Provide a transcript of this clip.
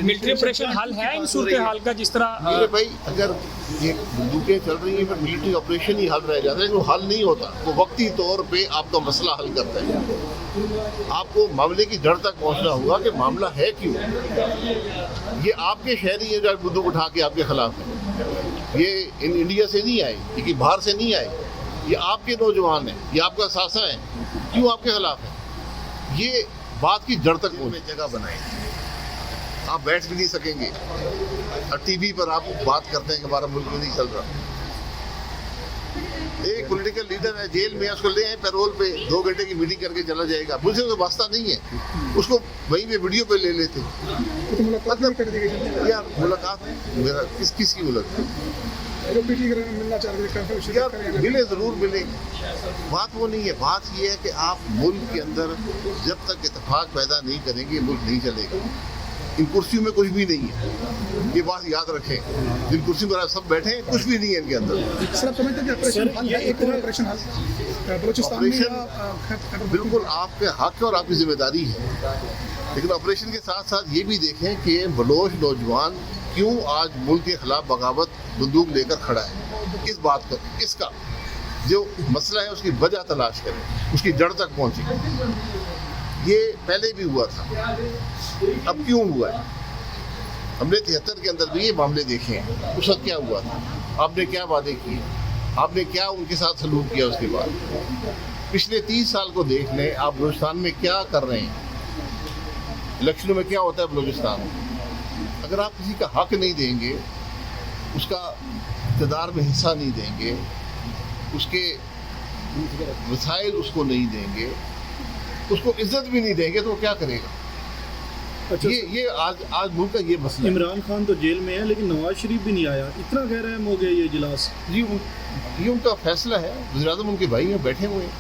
Military operation हल है इन सूरत हाल का जिस तरह मेरे भाई, अगर ये बंदूकें चल रही हैं पर मिलिट्री ऑपरेशन ही हल रह जाता है, वो हल नहीं होता। वो वक्ती तौर पे आपका मसला हल करता है। आपको मामले की जड़ तक पहुंचना होगा कि मामला है क्यों। ये आपके शहरी है जो बंदूक उठा के आपके खिलाफ है। ये इंडिया से नहीं आए, ये बाहर से नहीं आए, ये आपके नौजवान हैं, ये आपका सासा है, क्यों आपके खिलाफ है। ये बात की जड़ तक पहुंचने जगह बनाए। आप बैठ भी नहीं सकेंगे और टीवी पर आप बात करते हैं कि हमारा मुल्क नहीं चल रहा। एक पॉलिटिकल लीडर है, जेल में है, उसको ले आए पैरोल पे, 2 घंटे की मीटिंग करके चला जाएगा। मुझसे तो वास्ता नहीं है, उसको वहीं पे वीडियो पे ले लेते। मतलब यार मुलाकात मेरा किसकी मुलाकात यार, मिले ज़रूर मिलेंगे। बात वो नहीं है। बात ये है कि आप मुल्क के अंदर जब तक इत्तेफाक पैदा नहीं करेंगे मुल्क नहीं चलेगा। इन कुर्सियों में कुछ भी नहीं है, ये बात याद रखें। जिन कुर्सी पर आप सब बैठे हैं कुछ भी नहीं है इनके अंदर। ऑपरेशन बिल्कुल आपके हक और आपकी जिम्मेदारी है, लेकिन ऑपरेशन के साथ साथ ये भी देखें कि बलोच नौजवान क्यों आज मुल्क के खिलाफ बगावत बंदूक लेकर खड़ा है। इस बात को, इसका जो मसला है उसकी वजह तलाश करें, उसकी जड़ तक पहुंचे। ये पहले भी हुआ था, अब क्यों हुआ है। हमने 73 के अंदर भी ये मामले देखे हैं। उस वक्त क्या हुआ था, आपने क्या वादे किए, आपने क्या उनके साथ सलूक किया। उसके बाद पिछले 30 साल को देख लें, आप बलूचिस्तान में क्या कर रहे हैं। इलेक्शनों में क्या होता है बलूचिस्तान में, अगर आप किसी का हक नहीं देंगे, उसका इक़्तिदार में हिस्सा नहीं देंगे, उसके वसाइल उसको नहीं देंगे, उसको इज्जत भी नहीं देंगे, तो वो क्या करेगा। अच्छा, ये आज मुल्क का ये मसला है। इमरान खान तो जेल में है लेकिन नवाज शरीफ भी नहीं आया, इतना गहरा हो गया ये इजलास। जी ये उनका फैसला है। वज़ीर-ए-आज़म उनके भाई हैं, बैठे हुए हैं।